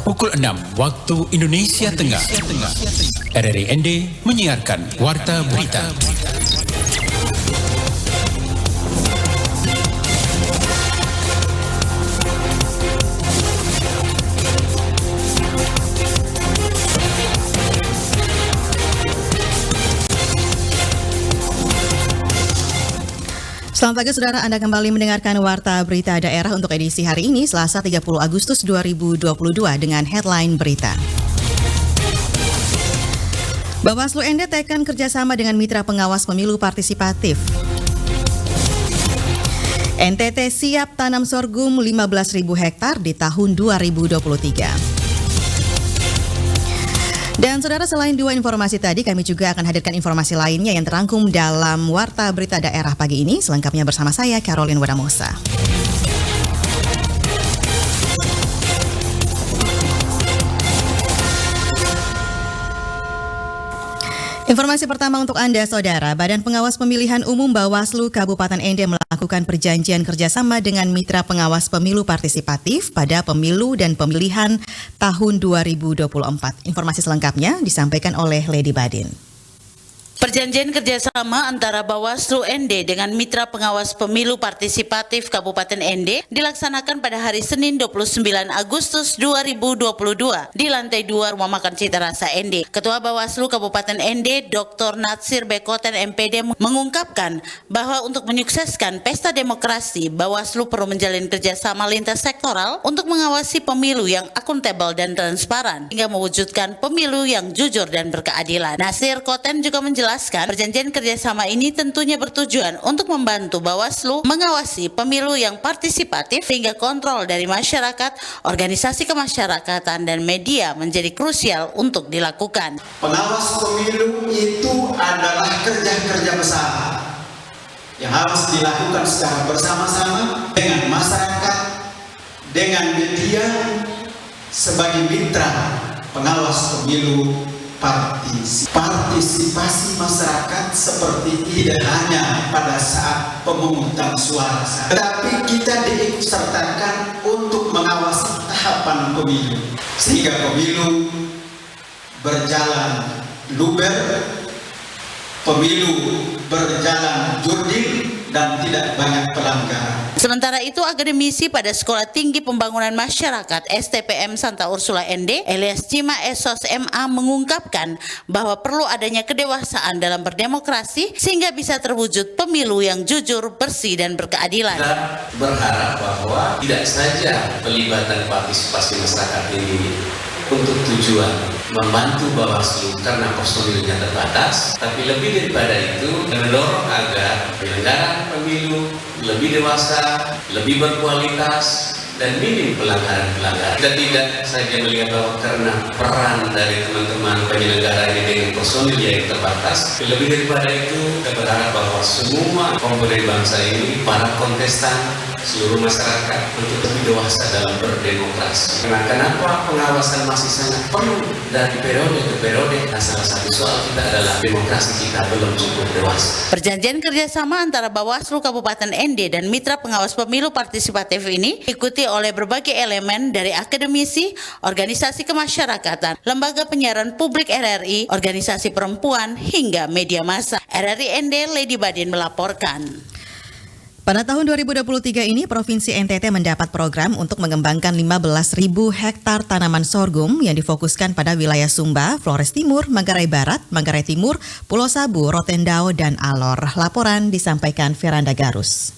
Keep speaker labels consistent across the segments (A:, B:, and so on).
A: Pukul 6 waktu Indonesia Tengah. RRI ND menyiarkan Warta Berita.
B: Selamat pagi saudara, Anda kembali mendengarkan Warta Berita Daerah untuk edisi hari ini, Selasa 30 Agustus 2022 dengan headline berita. Bawaslu ND tekan kerjasama dengan mitra pengawas pemilu partisipatif. NTT siap tanam sorghum 15.000 hektar di tahun 2023. Dan saudara, selain dua informasi tadi, kami juga akan hadirkan informasi lainnya yang terangkum dalam Warta Berita Daerah pagi ini. Selengkapnya bersama saya, Caroline Wadamosa. Informasi pertama untuk Anda, Saudara. Badan Pengawas Pemilihan Umum Bawaslu Kabupaten ND melakukan perjanjian kerjasama dengan mitra pengawas pemilu partisipatif pada pemilu dan pemilihan tahun 2024. Informasi selengkapnya disampaikan oleh Lady Badin.
C: Perjanjian kerjasama antara Bawaslu ND dengan Mitra Pengawas Pemilu Partisipatif Kabupaten ND dilaksanakan pada hari Senin 29 Agustus 2022 di lantai 2 Rumah Makan Citarasa ND. Ketua Bawaslu Kabupaten ND, Dr. Natsir Bekoten MPD mengungkapkan bahwa untuk menyukseskan pesta demokrasi, Bawaslu perlu menjalin kerjasama lintas sektoral untuk mengawasi pemilu yang akuntabel dan transparan hingga mewujudkan pemilu yang jujur dan berkeadilan. Natsir Koten juga menjelaskan perjanjian kerjasama ini tentunya bertujuan untuk membantu Bawaslu mengawasi pemilu yang partisipatif hingga kontrol dari masyarakat, organisasi kemasyarakatan, dan media menjadi krusial untuk dilakukan.
D: Pengawas pemilu itu adalah kerja-kerja besar yang harus dilakukan secara bersama-sama dengan masyarakat, dengan media sebagai mitra pengawas pemilu. Partisipasi masyarakat seperti tidak hanya pada saat pemungutan suara, tetapi kita diikutsertakan untuk mengawasi tahapan pemilu sehingga pemilu berjalan luber, pemilu berjalan jurdil dan tidak banyak pelanggaran.
C: Sementara itu, akademisi pada Sekolah Tinggi Pembangunan Masyarakat STPM Santa Ursula ND, Elias Cima Esos MA mengungkapkan bahwa perlu adanya kedewasaan dalam berdemokrasi sehingga bisa terwujud pemilu yang jujur, bersih, dan berkeadilan.
E: Kita berharap bahwa tidak saja pelibatan partisipasi masyarakat ini untuk tujuan membantu Bawaslu karena personilnya terbatas, tapi lebih daripada itu mendorong agar penyelenggaraan pemilu lebih dewasa, lebih berkualitas, dan minim pelanggaran-pelanggaran. Kita tidak saja melihat bahwa karena peran dari teman-teman penyelenggara ini dengan personil yang terbatas, lebih daripada itu kita berharap bahwa semua komponen bangsa ini, para kontestan, seluruh masyarakat untuk lebih dewasa dalam berdemokrasi. Nah, kenapa pengawasan masih sangat perlu dari periode ke periode? Nah, salah satu soal kita adalah demokrasi kita belum cukup dewasa.
C: Perjanjian kerjasama antara Bawaslu Kabupaten ND dan Mitra Pengawas Pemilu Partisipatif ini diikuti oleh berbagai elemen dari akademisi, organisasi kemasyarakatan, lembaga penyiaran publik RRI, organisasi perempuan, hingga media massa. RRI ND, Lady Badin melaporkan.
B: Pada tahun 2023 ini, Provinsi NTT mendapat program untuk mengembangkan 15.000 hektar tanaman sorghum yang difokuskan pada wilayah Sumba, Flores Timur, Manggarai Barat, Manggarai Timur, Pulau Sabu, Rotendao, dan Alor. Laporan disampaikan Veranda Garus.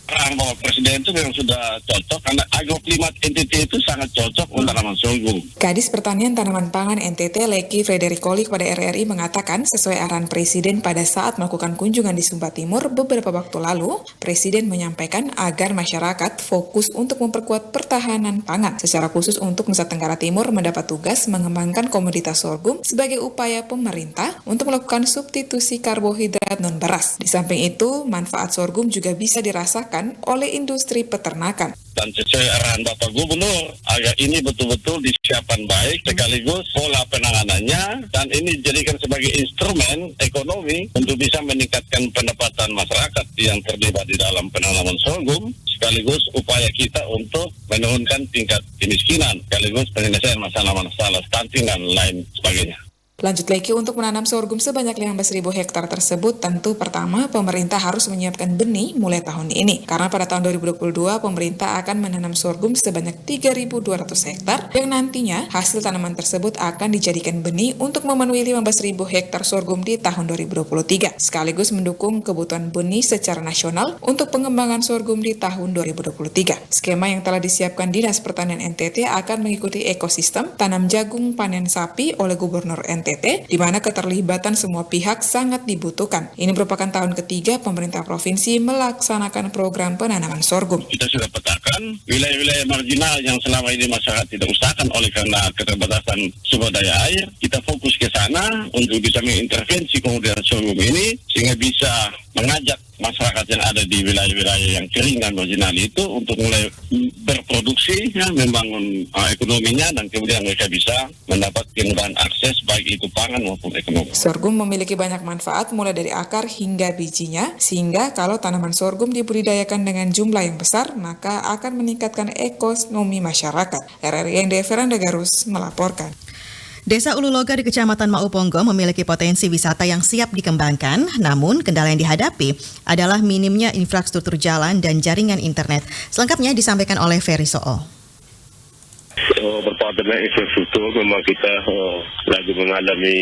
F: Bahwa Presiden itu memang sudah cocok karena agroklimat NTT itu sangat cocok untuk tanaman sorghum.
G: Kadis Pertanian Tanaman Pangan NTT Leki Fredericoli kepada RRI mengatakan sesuai arahan Presiden pada saat melakukan kunjungan di Sumba Timur beberapa waktu lalu, Presiden menyampaikan agar masyarakat fokus untuk memperkuat pertahanan pangan. Secara khusus untuk Nusa Tenggara Timur mendapat tugas mengembangkan komoditas sorghum sebagai upaya pemerintah untuk melakukan substitusi karbohidrat non-beras. Di samping itu, manfaat sorghum juga bisa dirasakan oleh industri peternakan.
F: Dan sesuai arahan Bapak Gubernur, agar ini betul-betul disiapkan baik, sekaligus pola penanganannya, dan ini dijadikan sebagai instrumen ekonomi untuk bisa meningkatkan pendapatan masyarakat yang terlibat di dalam penanaman sorghum, sekaligus upaya kita untuk menurunkan tingkat kemiskinan, sekaligus penyelesaian masalah-masalah stunting dan lain sebagainya.
G: Lanjut lagi, untuk menanam sorghum sebanyak 15.000 hektar tersebut, tentu pertama pemerintah harus menyiapkan benih mulai tahun ini. Karena pada tahun 2022 pemerintah akan menanam sorghum sebanyak 3.200 hektar yang nantinya hasil tanaman tersebut akan dijadikan benih untuk memenuhi 15.000 hektar sorghum di tahun 2023. Sekaligus mendukung kebutuhan benih secara nasional untuk pengembangan sorghum di tahun 2023. Skema yang telah disiapkan Dinas Pertanian NTT akan mengikuti ekosistem tanam jagung panen sapi oleh Gubernur NTT, di mana keterlibatan semua pihak sangat dibutuhkan. Ini merupakan tahun ketiga pemerintah provinsi melaksanakan program penanaman sorghum.
F: Kita sudah petakan wilayah-wilayah marginal yang selama ini masyarakat tidak usahakan oleh karena keterbatasan sumber daya air. Kita fokus ke sana untuk bisa mengintervensi komoditas sorghum ini sehingga bisa mengajak masyarakat yang ada di wilayah-wilayah yang kering dan marginal itu untuk mulai berproduksi, ya, membangun ekonominya, dan kemudian mereka bisa mendapat kemudahan akses baik itu pangan maupun ekonomi.
G: Sorghum memiliki banyak manfaat mulai dari akar hingga bijinya, sehingga kalau tanaman sorghum dibudidayakan dengan jumlah yang besar, maka akan meningkatkan ekonomi masyarakat. RRI ND Veranda Garus melaporkan.
B: Desa Ulu Loga di Kecamatan Mauponggo memiliki potensi wisata yang siap dikembangkan, namun kendala yang dihadapi adalah minimnya infrastruktur jalan dan jaringan internet. Selengkapnya disampaikan oleh Ferry Soo.
F: Berkaitan dengan infrastruktur, memang kita lagi mengalami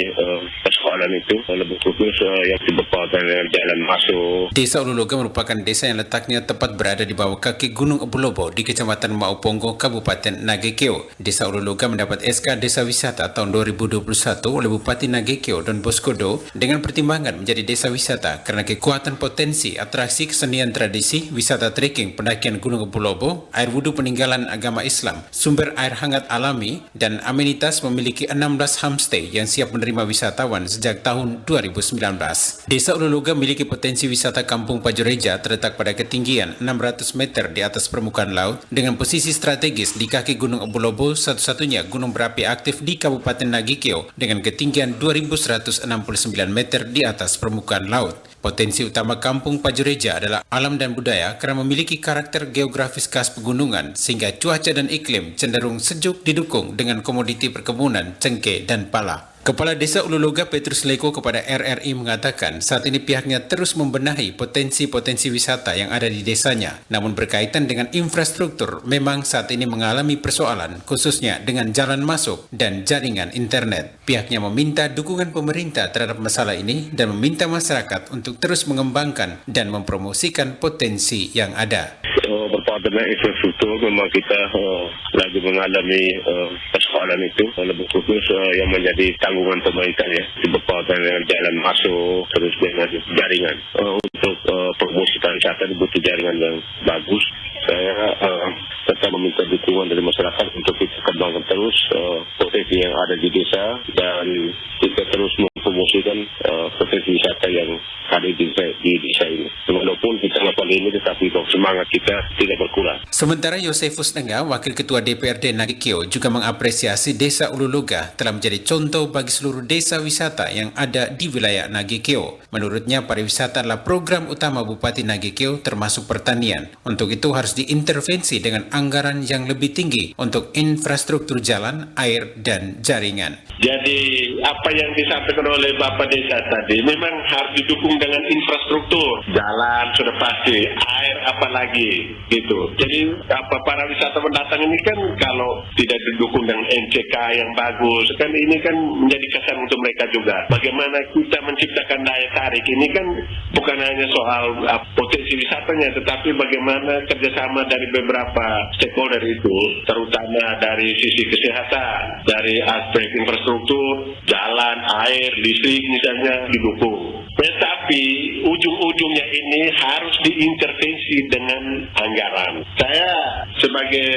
F: persoalan itu, lebih khusus yang berkaitan dengan jalan masuk.
A: Desa Ulu Loga merupakan desa yang letaknya tepat berada di bawah kaki Gunung Abu Lobo di Kecamatan Mauponggo, Kabupaten Nagekeo. Desa Ulu Loga mendapat SK Desa Wisata tahun 2021 oleh Bupati Nagekeo Don Bosco dengan pertimbangan menjadi desa wisata karena kekuatan potensi atraksi kesenian tradisi, wisata trekking, pendakian Gunung Abu Lobo, air wudhu peninggalan agama Islam, sumber air hangat alami, dan amenitas memiliki 16 homestay yang siap menerima wisatawan sejak tahun 2019. Desa Ulu Loga memiliki potensi wisata Kampung Pajureja terletak pada ketinggian 600 meter di atas permukaan laut dengan posisi strategis di kaki Gunung Abu Lobo, satu-satunya gunung berapi aktif di Kabupaten Nagekeo dengan ketinggian 2.169 meter di atas permukaan laut. Potensi utama Kampung Pajureja adalah alam dan budaya karena memiliki karakter geografis khas pegunungan sehingga cuaca dan iklim cenderung sejuk didukung dengan komoditi perkebunan, cengkeh, dan pala. Kepala Desa Ulu Loga Petrus Leko kepada RRI mengatakan saat ini pihaknya terus membenahi potensi-potensi wisata yang ada di desanya. Namun berkaitan dengan infrastruktur, memang saat ini mengalami persoalan khususnya dengan jalan masuk dan jaringan internet. Pihaknya meminta dukungan pemerintah terhadap masalah ini dan meminta masyarakat untuk terus mengembangkan dan mempromosikan potensi yang ada.
F: Berkaitan dengan infrastruktur, memang kita lagi mengalami persoalan itu, lebih khusus yang menjadi tanggungan pemerintah, ya, berkaitan dengan jalan masuk, terus dengan jaringan. Untuk promosi pariwisata butuh jaringan yang bagus. Saya tetap meminta dukungan dari masyarakat untuk kita kembangkan terus potensi yang ada di desa dan kita terus mempromosikan potensi wisata yang ada di desa ini. Walaupun kita lakukan ini, tetapi semangat kita tidak berkurang.
A: Sementara Yosefus Nengah, Wakil Ketua DPRD Nagekeo, juga mengapresiasi Desa Ulu Loga telah menjadi contoh bagi seluruh desa wisata yang ada di wilayah Nagekeo. Menurutnya, pariwisata adalah program utama Bupati Nagekeo termasuk pertanian. Untuk itu harus diintervensi dengan anggaran yang lebih tinggi untuk infrastruktur jalan, air, dan jaringan.
F: Jadi apa yang disampaikan oleh Bapak Desa tadi memang harus didukung dengan infrastruktur. Jalan sudah pasti, air apalagi gitu. Jadi para wisatawan datang ini kan kalau tidak didukung dengan NCK yang bagus, kan ini kan menjadi kesan untuk mereka juga. Bagaimana kita menciptakan daya tarik ini kan bukan hanya soal potensi wisatanya, tetapi bagaimana kerjasama dari beberapa stakeholder itu, terutama dari sisi kesehatan, dari aspek infrastruktur, jalan, air, listrik misalnya didukung. Tetapi ujung-ujungnya ini harus diintervensi dengan anggaran. Saya sebagai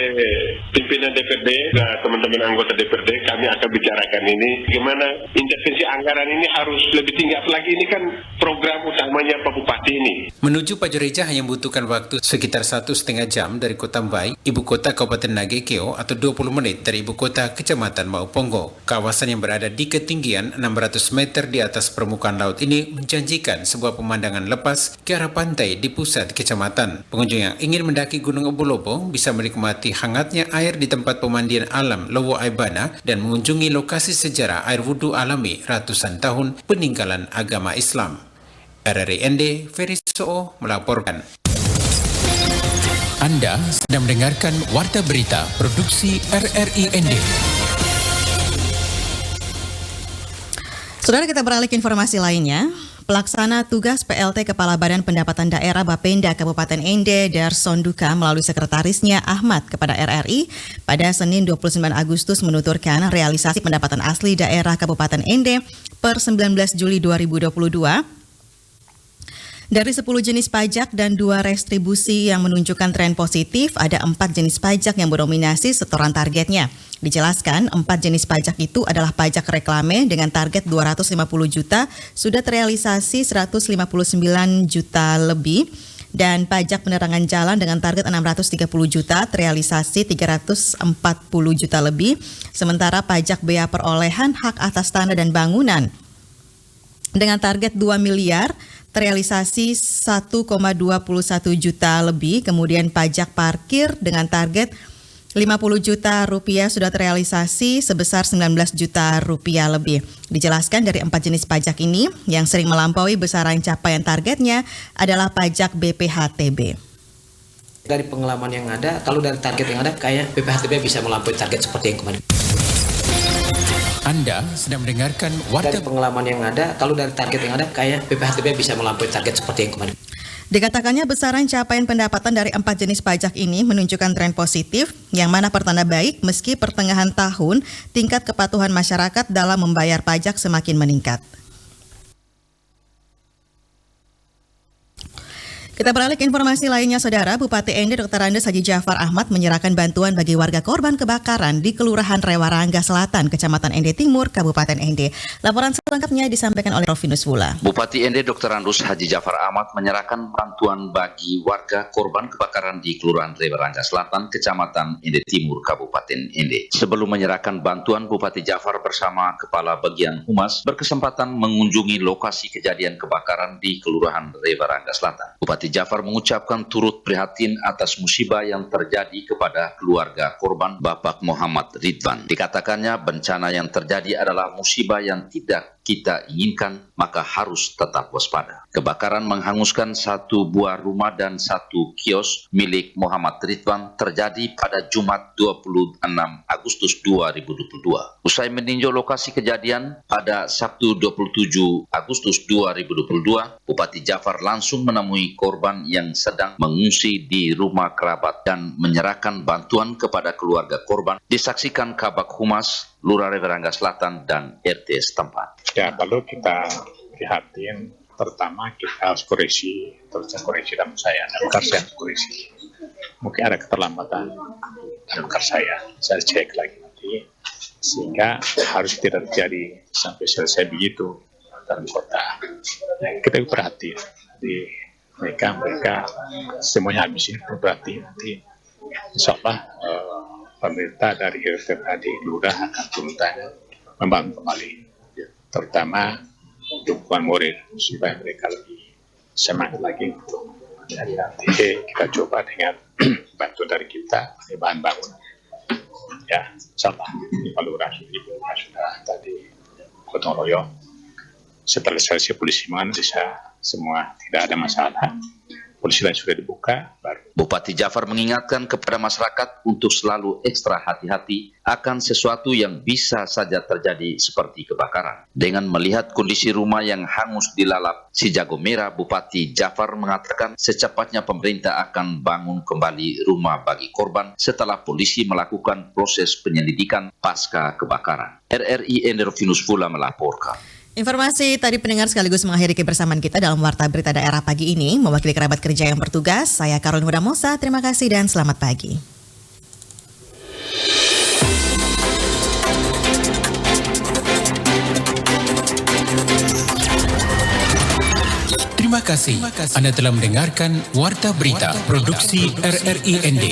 F: pimpinan DPRD, teman-teman anggota DPRD, kami akan bicarakan ini. Bagaimana intervensi anggaran ini harus lebih tinggi. Apalagi ini kan program utamanya Pak Bupati ini.
A: Menuju Pajureja hanya membutuhkan waktu sekitar 1,5 jam dari Kota Mbai, ibu kota Kabupaten Nagekeo, atau 20 menit dari ibu kota Kecamatan Mauponggo. Kawasan yang berada di ketinggian 600 meter di atas permukaan laut ini menjanjikan sebuah pemandangan lepas ke arah pantai di pusat kecamatan. Pengunjung yang ingin mendaki Gunung Abu Lobo bisa menikmati hangatnya air di tempat pemandian alam Lowo Aibana dan mengunjungi lokasi sejarah air wudhu alami ratusan tahun peninggalan agama Islam. RRI ND, Ferry So'o melaporkan. Anda sedang mendengarkan Warta Berita Produksi RRI ND.
B: Saudara, kita beralih ke informasi lainnya. Pelaksana tugas PLT Kepala Badan Pendapatan Daerah Bapenda Kabupaten Ende Darson Duka melalui sekretarisnya Ahmad kepada RRI pada Senin 29 Agustus menuturkan realisasi pendapatan asli daerah Kabupaten Ende per 19 Juli 2022 dari 10 jenis pajak dan 2 restribusi yang menunjukkan tren positif, ada 4 jenis pajak yang mendominasi setoran targetnya. Dijelaskan, 4 jenis pajak itu adalah pajak reklame dengan target 250 juta, sudah terrealisasi 159 juta lebih, dan pajak penerangan jalan dengan target 630 juta, terrealisasi 340 juta lebih, sementara pajak bea perolehan hak atas tanah dan bangunan dengan target 2 miliar, terrealisasi 1,21 juta lebih, kemudian pajak parkir dengan target 50 juta rupiah sudah terrealisasi sebesar 19 juta rupiah lebih. Dijelaskan dari 4 jenis pajak ini yang sering melampaui besaran capaian targetnya adalah pajak BPHTB.
H: Dari pengalaman yang ada, kalau dari target yang ada, kayak BPHTB bisa melampaui target seperti yang kemarin.
A: Anda sedang mendengarkan Warta.
H: Dari pengalaman yang ada, kalau dari target yang ada, kayak BPHTB bisa melampaui target seperti yang kemarin.
B: Dikatakannya besaran capaian pendapatan dari 4 jenis pajak ini menunjukkan tren positif, yang mana pertanda baik meski pertengahan tahun tingkat kepatuhan masyarakat dalam membayar pajak semakin meningkat. Kita beralih ke informasi lainnya, Saudara. Bupati Ende Dr. Andes Haji Jafar Ahmad menyerahkan bantuan bagi warga korban kebakaran di Kelurahan Rewarangga Selatan, Kecamatan Ende Timur, Kabupaten Ende. Laporan selengkapnya disampaikan oleh Rovinus Wula.
I: Bupati Ende Dr. Andes Haji Jafar Ahmad menyerahkan bantuan bagi warga korban kebakaran di Kelurahan Rewarangga Selatan, Kecamatan Ende Timur, Kabupaten Ende. Sebelum menyerahkan bantuan, Bupati Jafar bersama Kepala Bagian Humas berkesempatan mengunjungi lokasi kejadian kebakaran di Kelurahan Rewarangga Selatan. Bupati Jafar mengucapkan turut prihatin atas musibah yang terjadi kepada keluarga korban Bapak Muhammad Ridwan. Dikatakannya bencana yang terjadi adalah musibah yang tidak kita inginkan, maka harus tetap waspada. Kebakaran menghanguskan 1 buah rumah dan 1 kios milik Muhammad Ridwan terjadi pada Jumat 26 Agustus 2022. Usai meninjau lokasi kejadian pada Sabtu 27 Agustus 2022, Bupati Jafar langsung menemui korban yang sedang mengungsi di rumah kerabat dan menyerahkan bantuan kepada keluarga korban. Disaksikan Kabak Humas Lurah Rewarangga Selatan dan RT setempat.
J: Ya, kalau kita prihatin, pertama kita harus koreksi, terus koreksi dalam saya harus koreksi. Mungkin ada keterlambatan dalam saya cek lagi nanti, sehingga harus tidak terjadi sampai selesai begitu dalam kota. Nah, kita perhatian di mereka semuanya habis ini, berarti nanti insya Allah pemerintah dari RT tadi, Lurah akan turun tangan membantu kembali, terutama dukungan moral supaya mereka lebih semangat lagi untuk nanti kita coba dengan bantu dari kita bahan bangun. Ya, insya Allah Pak Lurah sudah tadi gotong royong. Setelah selesai polisi bisa semua, tidak ada masalah. Polisi lain sudah dibuka, baru.
I: Bupati Jafar mengingatkan kepada masyarakat untuk selalu ekstra hati-hati akan sesuatu yang bisa saja terjadi seperti kebakaran. Dengan melihat kondisi rumah yang hangus dilalap si jago merah, Bupati Jafar mengatakan secepatnya pemerintah akan bangun kembali rumah bagi korban setelah polisi melakukan proses penyelidikan pasca kebakaran. RRI Rovinus Wula melaporkan.
B: Informasi tadi pendengar sekaligus mengakhiri kebersamaan kita dalam Warta Berita Daerah pagi ini. Mewakili kerabat kerja yang bertugas, saya Karolin Hudamosa. Terima kasih dan selamat pagi.
A: Terima kasih. Anda telah mendengarkan Warta Berita Produksi RRI ND.